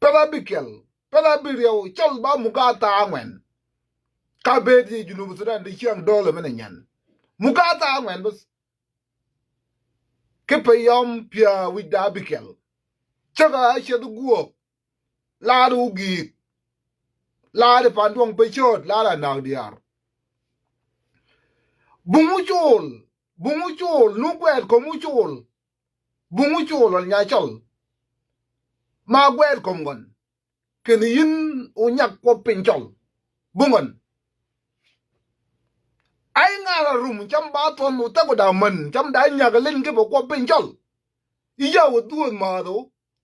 pela bikel pela birio chol ba mugata angwen ka bedi Junub Sudan di chiang dole mena nyan mugata angwen bus ke payom pia wida bikel chaga shedu guo la du gi la de pandong pechot la la nang diar bungu chol nu kwet ko mu chol bungu chol nya chol ma kwet ko ngon ken yin o nyak ko pinchol bungon ai ngara rum cham ba ton no ta ko da man cham da nya ga len ke bo ko pinchol iya wo duon ma do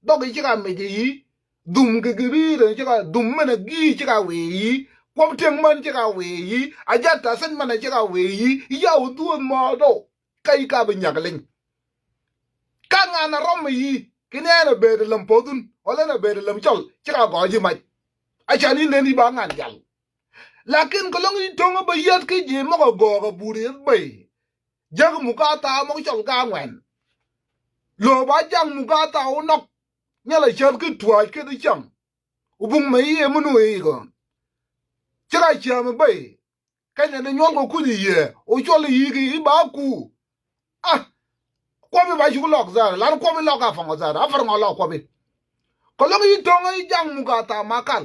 do ge ga me ji dum ge ge ri de ga dum mena gi ga we yi ko teng man ga we yi ajata sen man ga we yi iya wo duon ma do kai ka be nya ga len ka ngana rom yi kinena be de lam podun wala na be de lam chol ga go ji mai a chani ne ni ba ngan jal lakin ko long yi tonga ba yat ke je mo go go buri be jag mu ka ta mo chol ka ngwen lo ba jang mu ka ta o nok nyala chal ke twa ke de cham ubung me ye mu no yi go chira cham be ka ne nyol go ku ni ye o chol yi gi ba ku ah ko mi ba ju lok za la ko mi lok a fa ngo za a fa ngo lok ko mi ko long yi tonga yi jang mu ka ta makal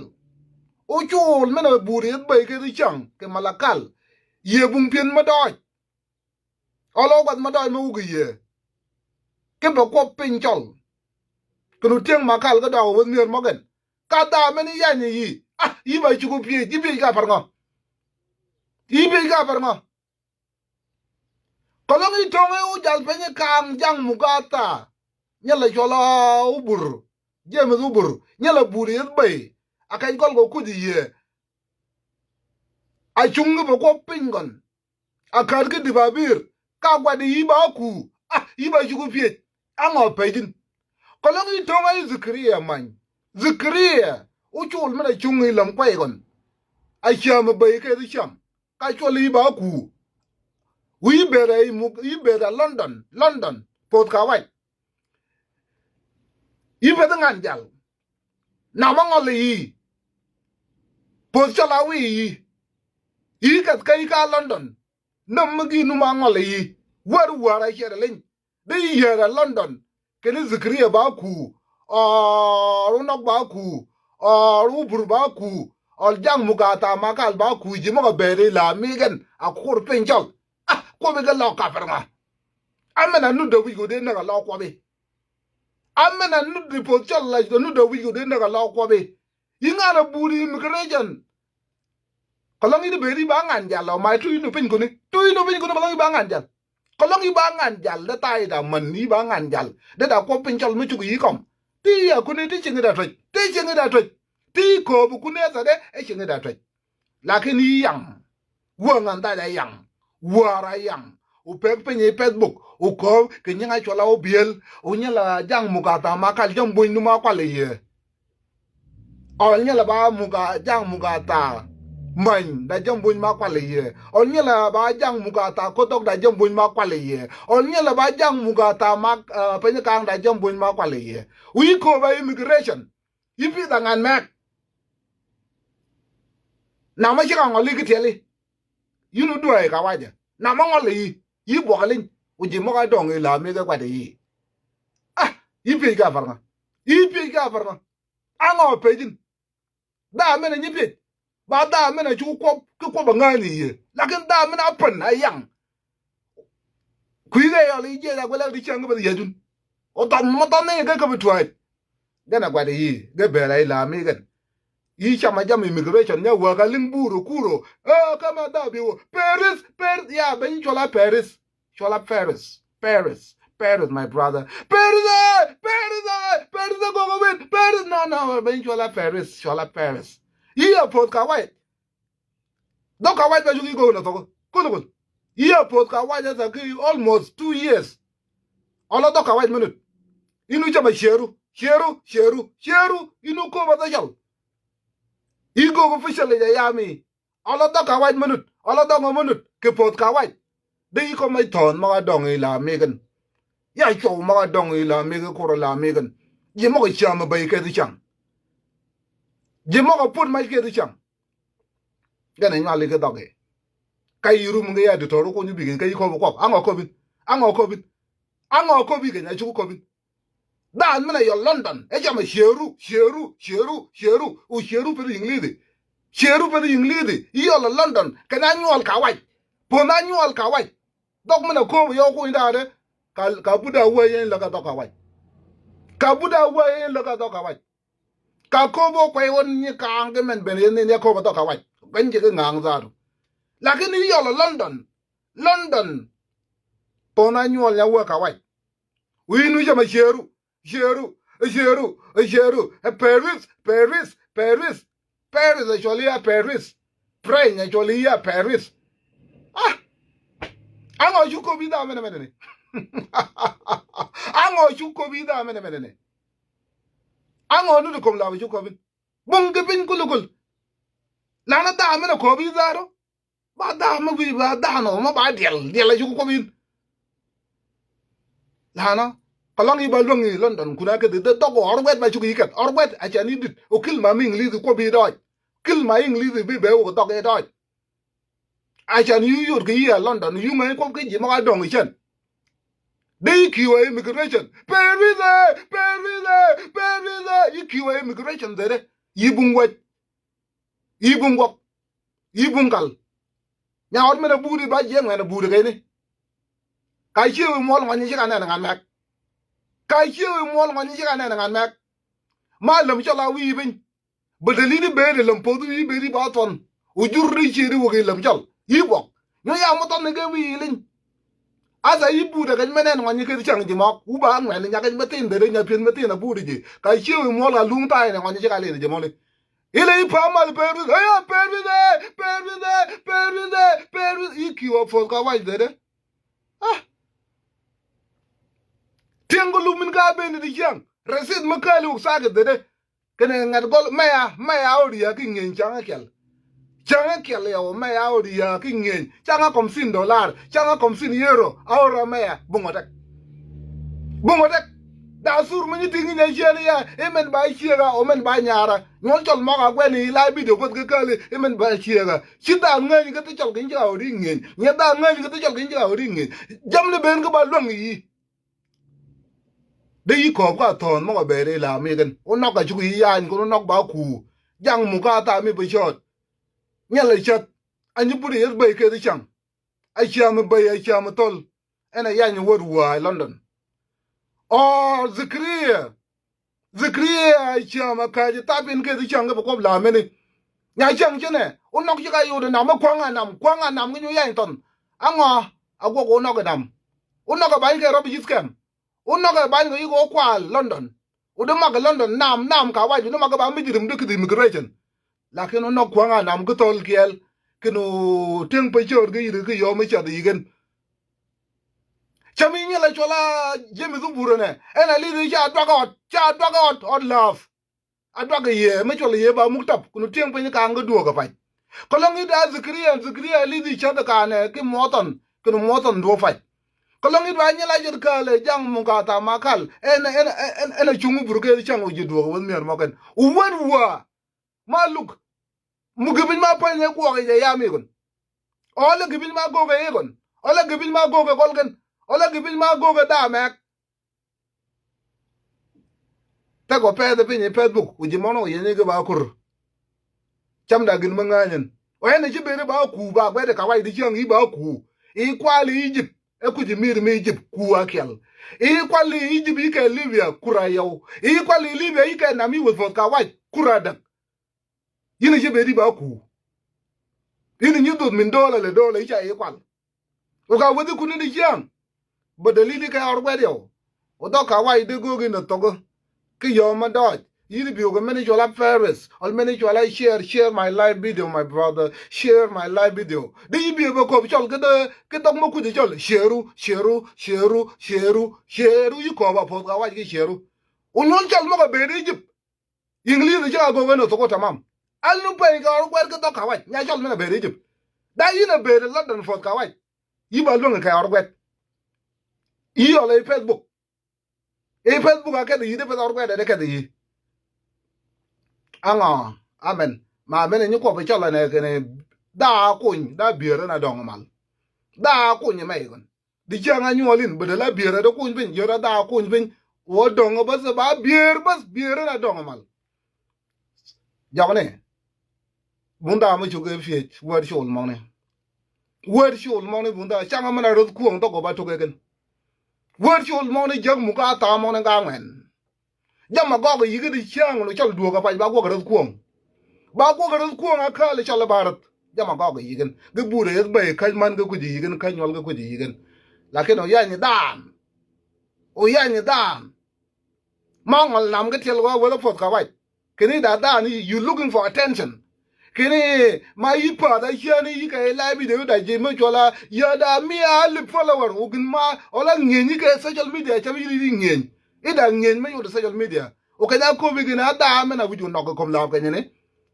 o chul mena buri be ke di chang ke malakal ye bung pien ma doj olo wat ma doj ma ugi ye ke ba ko pinchol kunu tieng makal ga dawo won ner mogen ka da meni ya ni yi ah yi ba chugo pie ji bi ga parngo yi bi ga parngo kolongi tonge u jal penye kang jang mugata nyala chola ubur jeme ubur nyala buri be akai gol go kudi ye a chungu ba ko pingon a kar ke dibabir ka gwa di ba ku ah iba jugu pie ango pejin kolongi tonga zikriya man zikriya u chul mena chungu lam kwai gon a chama ba ke di cham ka choli ba ku wi bere London pot ka wai ibe ngan jal na mangol yi pot chala wi yi kat kai ka London nam gi nu mangol yi war here len de here London ken zikriya ba ku o nok ba ku o bur ba ku o jang mugata makal ba ku ji mo bere la migen a kur penjol ah ko be ga lo ka farma amena nu do wi go de na ga lo ko be amena nu di pot chala nu do wi go de na ga lo ko be yinga na buri immigration kolong ini beri bangan jalo mai tu inu pin kuni kolong bangan jal kolong i bangan jal da tai da man ni bangan jal da ko pin chal mu chu yi kom ti ya kuni ti chinga da toj ti ko bu kuni sa de e chinga da toj lakini yang wo ngan da yang wara yang u pek pin e Facebook u ko ke nyanga chola o biel u nyala jang mugata makal jam boy nu ma kwale ye o nyala ba muga jang mugata man da jambuñ ma kwale ye onye la ba jang mugata kotok da jambuñ ma kwale ye onye la ba jang mugata ma penye kang da jambuñ ma kwale ye wi ko ba immigration yipi da ngan mek na ma chira ngoli kiteli yinu duai ka waje na ma ngoli yi bo kalin uji mo ka dong la me ga kwade yi ah yipi ga farma ango pejin da me na yipi ba da mena chu ko ba ngani ye lakin da mena pen ayang kuige ya li je da gwela di chang ba yejun o ta mo ta ne ga ka bitwai gana gwa de yi ga be la ila mi gan yi chama jam immigration nya wa ga limburu kuro kama da bi wo Paris ya ben chola Paris my brother Paris go win Paris no ben chola Paris iya pot ka wai do ka wai ba jugi go na to ko iya pot ka wai za ki almost 2 years ala do ka wai minute inu chama sheru inu ko ba da jal igo official ya yami ala do ka wai minute ke pot ka wai de ko mai ton ma dong ila megan ya cho ma dong ila mega ko la megan ye mo chama ba ke di chang jimo ko put ma ke cham gane nyali ke doge kai rum nge ya de toru ko nyubi nge kai ko ko ango ko bi ke nya chu ko bi dan mena yo London e jama sheru u sheru per inglidi sheru per inglidi yo la London kana nyol ka wai po na nyol ka wai dog mena ko yo ko indare ka buda we yen la ka doka wai ka buda we yen la ka doka wai ka ko bo ko won ni ka ang men ben yen ne ko ba doka wai ben je ngang za do lakini yo la London po na nyol ya we ka wai wi nu jama sheru Paris actually Paris Pray actually Paris ah ango chuko bida mene ango chuko bida mene ango nu ko la chuko bin bunge bin kulukul lana da mene ko bi zaro ba da ma bi ba da no ma ba del chuko bin lana kalong i balong i London kuna ke de to orbet ba chuki kat orbet a chani dit o kil ma ming li ko bi doj kil ma ing li bi be o to ke doj a chani yu ke ya London yu ma ko ke ji ma dong i chen de kiwa immigration Paris yi kiwa immigration de yibungwa yibungal nya od me na buri ba je me na buri ke ni ka chi mo lo ni ga na na mak kai chi mo lo ni ga na na mak ma lam cha la wi bin bedeli ni be de lam po du be ri ba ton u jur ri chi ri wo ke lam chal yi bo no ya mo ton ne ge wi lin asa yi bu de ga menen ngani ke chang ji mo u ba ngwen nya ga metin de nya pin metin na bu de kai chi mo la lung tai ne ngani ga le de mo le ile yi pa mal Paris yi ki wo fo ka wa de ah tengo lumin ga be ni di jang resid makali u sa ga de kene ngat gol maya ori ya ki ngen changa kel ya o maya ori ya ki ngen changa kom sin dollar changa kom sin euro awra maya bungotek da sur mini tingi na jeni ya emen ba chiega o men ba nyara nyol chol mo ga gweni la video ko ke kale emen ba chiega chita ngani ka te chol kin ja ori ngen nya da ngani ka te chol kin ja ori ngen jamne ben ko ba long yi de yi ko ka ton mo be re la mi gen o nok ka chu yi yan ko nok ba ku jang mu ka ta mi be shot nya le chat anyi buri yes be ke de chang a cham be a cham tol ena yan wor wa London o zikriya cham ka ji ta bin ke de chang ko la me ni nya chang chene o nok ji ka yu de na ma kwanga nam nyu yan ton anga agwo ko nok dam o nok ba ke rob jiskem unoga ban go yugo kwa London uduma ga London nam ka waji uduma ga ba mijirim de immigration lakin unok kwa nga nam go tol kiel kinu teng pe jor ge yiri ge yo me cha de yigen chami nyela chola jemi zumburo ne ena li cha dwagot od love adwaga ye me chola ye ba muktap kunu teng pe ka nga duoga pa kolongi da zikriya li cha da ka ne ki moton kinu moton do fa kolongi dwa nyela jir kale jang mungata makal ena chungu burge chang uji do won mer moken uwa maluk mugibin ma pa ne ko ge ya mi gon ole gibin ma go ge gon ole gibin ma go ge golgen ole gibin ma go ge da mek ta go pe de pin Facebook uji mono ye ne ge ba kur cham da gin manganyen o ene ji be ba ku ba gbe de ka wai di chang yi ba ku i kwali Egypt ekuji mir me Egypt kuwa kel kwali Egypt ike Libya kura yaw kwali Libya ike nami with vodka white kura dak yini je beri ba ku yini nyudut min dola le dola icha kwal o ka wadi kuni ni jam bodali ka orgwe yo o do ka wai de go gi no togo ki yo ma doj yini bi o go many jola Paris all many jola share my live video my brother share my live video de yi bi ko chol ke dog mo ku de chol sheru yi ko ba po ga wa ki sheru o non chol mo ga be de jip English ja go no to ko tamam al nu pe ga ro ke dog ka wa nya chol me na be de jip da yi na be de London fo ka wa yi ba lo ka ro kwet yi yo le Facebook a ke de yi de pe ro kwet de ke de yi anga amen ma mene ni ko be chola ne kene da kun da biere na dong mal da kun mai gon di janga nyolin be la biere da kun bin yora da kun bin wo dong ba se ba biere na dong mal jawne bunda ma chuge fi war shol mone bunda changa mana ro ku to ko ba to gen war shol mone jag mu ka ta mone ga ngwen jamma go yi ga di chang no chal duo ga pa ba go ga ro ku ba ko ga ku nga ka le chala barat jama ba ga yigen ge bure es bay ka man ga ku ji yigen ka nyol ga ku ji yigen lakin o ya ni dan mangol nam ga tel go wala fot ka wai kini da dan you looking for attention kini ma yi pa da shani yi ka la bi de da je mo chola ya da mi al follower ugin ma ola ngenyi ka social media cha bi ngen ida ngen ma yo social media o ka ja ko bi gina da me na wuju no ko kom la ka ne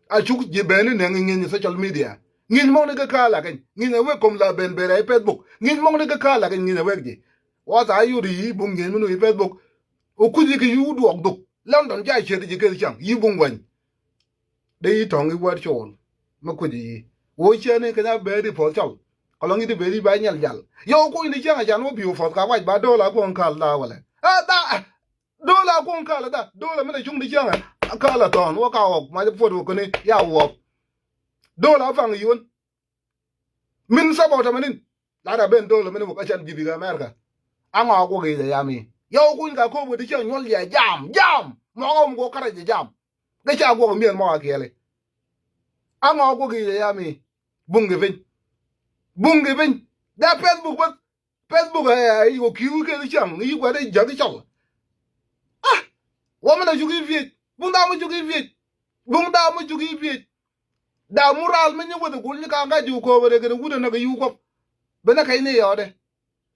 a chuk je ben ne ngin social media ngin mo ne ka la kan ngin we kom la ben bere Facebook ngin mo ne ka la kan ngin we je wa ta yu ri bung ngin no Facebook o ku ji ki yu du ok London ja che ji ke chang yi bung wan de yi tong yi war chol ma ku ji wo che ne ka na be ri po chol ko lo ngi de be ri ba nyal jal yo ku ni chang a jan wo bi fo ka wa ba do la ko ka la wala da do la ko ka la da do la me chung di chang ka la ton wo ka ok ma fo do ko ne ya wo do la fang yun min sabo ta manin la da ben do la men wo ka chan jibi ga America anga ko ge ya mi yo ku ga ko bo di chang nyol ya jam mo ngom go kara jam ga cha go mi mo ka le anga ko ge ya mi bunge vin da Facebook ai go ki ke di chang yi gwa de ja di chang wo me na ju gi vi bunda mo ju gi vi bunda mo ju gi vi da mural men yugo de gulni ka nga ju ko wore gene wuda na ga yugo bana kai ne yode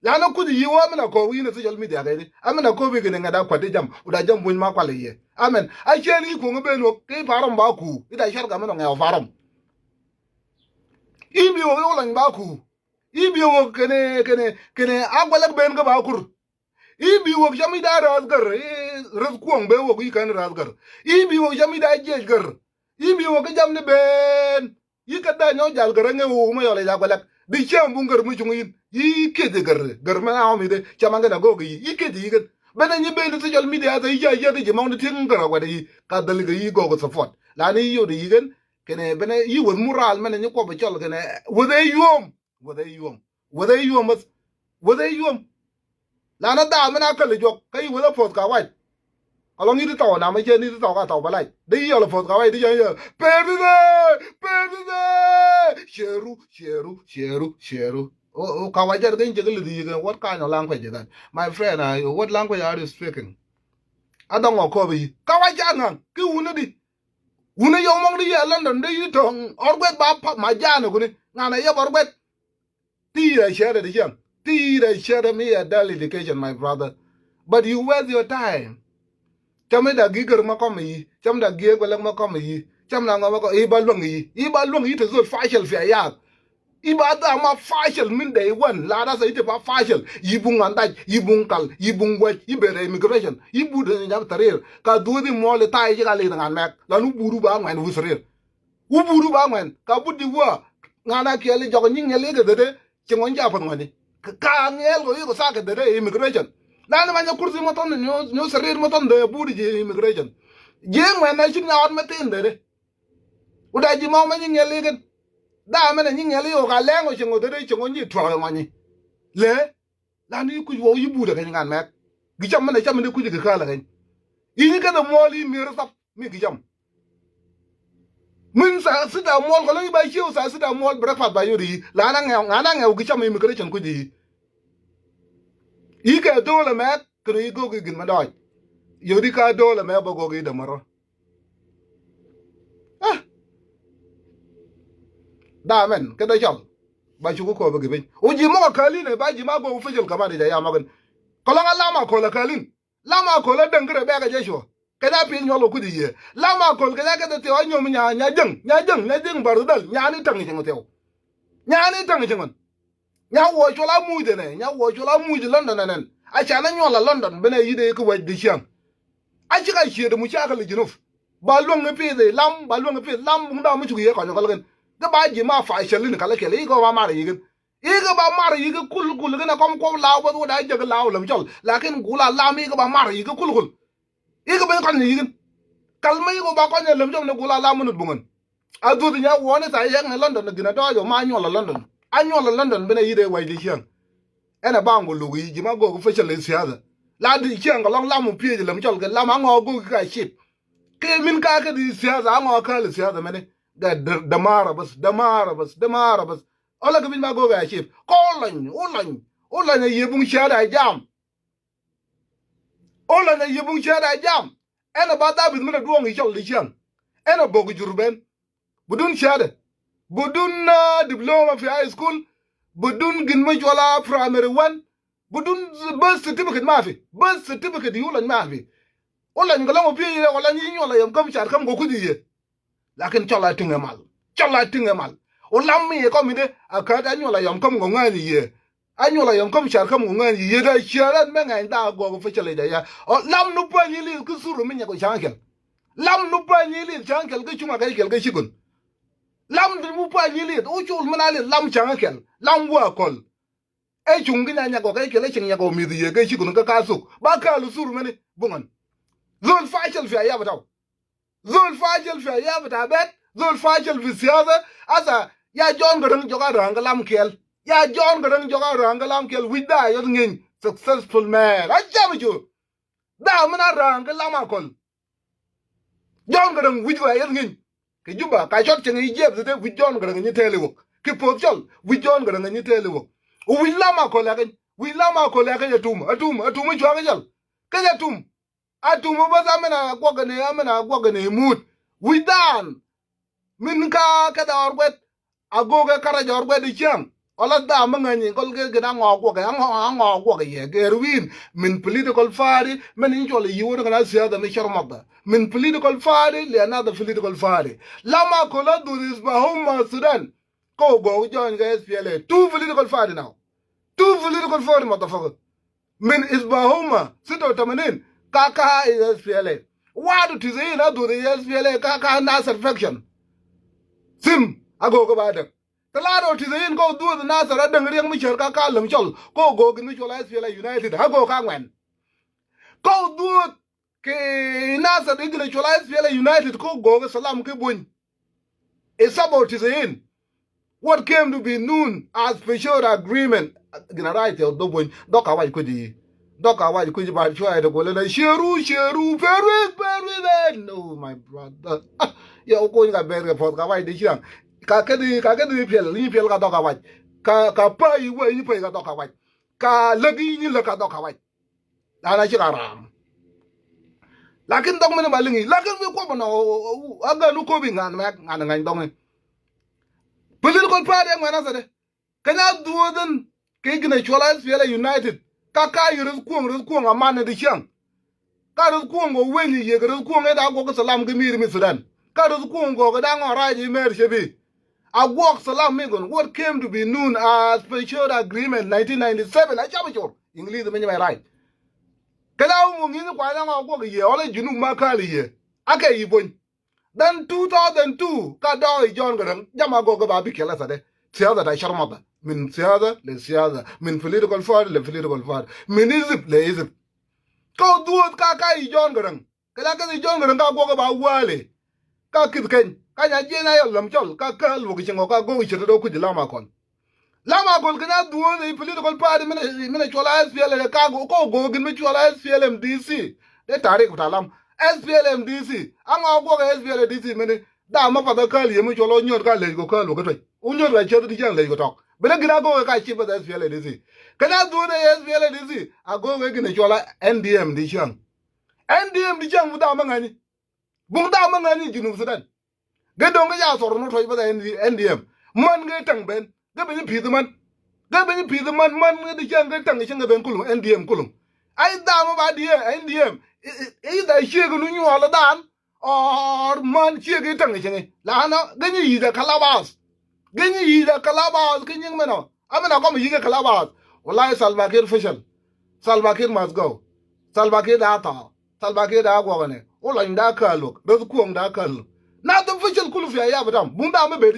la na kudi yiwo amena ko wi na social media ga ni amena ko bi gene nga da kwade jam uda jam bun ma kwale ye amen a cheni ko ngbe no ke faram ba ku ida shar ga meno nga faram ibi wo yo lan ba ku ibi wo kene agwalak ben ga ba kur ibi wo jami da razgar raz ko ngbe wo gi kan razgar ibi wo jami da jegar ibi wo ga jam ne ben yi ka da nyo jal gar nge wo ma yole ja gwalak di chem bu ngar mu chungi yi ke de gar ma na mi de chama ga go gi yi ke di ga bena ni ben social media ta yi ya de mo ne tin gar wa de ka dal ga yi go go support la ni yo de yi gen kene bena yi wo mural men ni ko be chol kene wo de yom la na da me na ka le jok kai wo la pot ka wa along ni to na me je ni to ka to ba lai de yo la pot ka wa de yo perdide sheru o ka wa jar den je le di what kind of language is that my friend what language are you speaking I don't know ko bi ka wa jar nan ki wuna di wuna yo mong di ya London de yi to orgwet ba pa ma ja no ni na na ye orgwet ti ra share de jam ti ra share me adult education my brother but you waste your time chăm da gigar ma ko mi chăm da gie gwa ma ko mi chăm na ma ko i ba luong yi to zo fashal fi ya i ba da ma fashal min day one la da sai te ba fashal yi bung anda yi bung kal yi bung wa yi bere immigration yi bu de nyam tarir ka du di mo le tai ji ga le ngan mek la nu buru ba ngwan wu srer wu buru ba ngwan ka bu di wa ngana ke le jogo nyin le de de ci ngon ja pa ngani ka ngel go yi ko sa ke de immigration na ma nya kursi mo ton nyo serir mo ton de budi je immigration je ngwen na chin na on metin de uda ji mo ma nyi ngeli gen da me na nyi ngeli o ga lengo chingo de chingo nyi twa ngani le la ni ku wo yi bude kan ngan mek gi cham na cham de ku ji ka la gen yi ka da mo li mi rap mi gi cham min sa su da mo ko lo ba chi sa su da mo breakfast ba yuri la na ngel gi cham immigration ku ji ike dole me kru igo gi gin madoj yodi ka dole me bogo gi da maro da men ke da cham ba chu ko ba gi bin o ji mo ka li ne ba ji ma go fujil ka ba da ya magan ko la ma ko la kalin la ma ko la dangre be ga je sho ke da pin nyolo ku di ye la ma ko ke da ke da te o nyom nya jeng bar dal nya ni tang jeng te nya ni tang jeng nya wo cho la mu de ne nya wo cho la mu de London nen a cha na nyola London bene yide ko waj de sham a chi ka shi de mu cha ka le junuf ba luang pe de lam ba luang pe lam bung da mu chu ye ko ko gen ga ba ji ma fa shel ni kala ke le ko ba ma ri gen e ga ba ma ri ga kul ga na kom ko law ba da je ga law lam chol lakin gula lam e ga ba ma ri ga kul e ga ben ko ni gen kal mai ko ba ko ne lam chol ne gula lam nu bungon a du nya wona sa ye na London gina do yo ma nyola London a nyola London bena yide wa di chiang ena ba ngo lu yi ma go fa shel siaza la di chiang ga long lam pi lam chol ga lam ngo go ka ship ke min ka di siyaasa ngo ka le siyaasa mene ga damara bas ola ga bin ma go ga chip ko lan yebung shada jam ola na yebung shada jam ena ba da bin mena duong chol li chang ena bogu jurben budun shada budun diploma fi high school budun gin ma jola primary 1 budun birth certificate yulan ma fi ola ngala mo piye ola nyi nyola yam kam char kam go kudiye lakin chola tinga mal ola mi ko mi de akata nyola yam kam go ngani ye anyola yam kam char kam go ngani ye da charan me ngai da go fa chele da ya o lam nu pa ni li ku suru mi nya ko chankel lam nu pa ni li chankel ga chuma ga kel ga shigun lam du mu pa ni li o chul mana li lam chankel lam wa kol e chungi nya go ga kel chin nya go mi ye ga shigun ga kasu ba ka lu suru mene bungan زول فاشل في ايام بتاعه بيت زول فاشل في السياسه asa ya John garang joga rangalam kel wida yo ngin successful man ajamju da mana rangalam akol John garang wida yo ngin ke juba ka shot chen ijeb de wi John garang ni telewo ke potchol wi John garang ni telewo wi lama ko la ke atum jwa jal ke atum atumu bas amena gwagane mut widan min ka da orwet agoge karaja orwet icham ola da mangani kol ge gina ngo gwage ye gerwin min political party men injole yiwo kana siyada mi sharmada min political party le another political party lama kola duris ba homa Sudan ko go join ga SPLA two political party motherfucker min isbahuma sito tamanin kaka is SPLA. Wadu tizi na do the SPLA kaka Nasser faction. Sim ago go bada. Talado tizi go do the Nasser adang riang michel kaka lamchol go michol SPLA United ago kangwen. Go do ke Nasser igle chol SPLA United go salam ke bun. It's about tizi. What came to be known as special agreement. Gina right do bun doka wa kudi. Doka wa kuji ba chwa de gole na sheru very no my brother ya ko nga berge pot ka wa de chiang ka ke di pel ka doka wa ka pa yi wa yi pa ka doka wa ka lagi ni la ka doka wa ana chi ram lakin dong me ba lingi lakin we ko na aga nu ko bi ngan dong political party ngana sa de kana duoden ke gina chola United kaka yirus kuong amane de chiang ka rus kuong go weni ye rus kuong da go salam ge mir mi Sudan ka rus kuong go da ngora ji mer shebi agwok salam megon what came to be known as special agreement 1997 I chama English me my right kala mo ngi kwa na go ye ole junu makali ye aka yibon then 2002 ka do John garang jama go ba bi kela sade tiada da sharmada من سيادة لسيادة من political party لpolitical party من إزب لإزب كو دوت كا يجون غران كلا يجون غران كا غوغا با والي كا كيد كين كا ناجينا يلم تول كا لوغي شنغو كا غوغي شتو كو لاما كون كنا دوت political party من chola SPL كا غو غين chola SPL MDC ده تاريخ تالام SPL MDC anga غوغا SPL MDC من da ma fada kali yemu cholo nyor ka le go ka lo ko toy unyor la chedo di jang le go tok bele gina go ka chipa da SPL DC kana do na SPL DC ago we gina chola NDM di chang buda mangani jinu Sudan ge do nga ya sor no toy ba NDM man ge tang ben ge be pi man man di chang ge tang chang ben kulum NDM kulum ai da ma ba di NDM e da shege nu nyu ala dan or man shege tang chang la na ge ni da kalabas kinyi meno amena ko mi kalabas wallahi Salva Kiir official Salva Kiir must go Salva Kiir da go ne ola nda kalok rezu kuong da kal na the official kulu fi ya batam bunda me be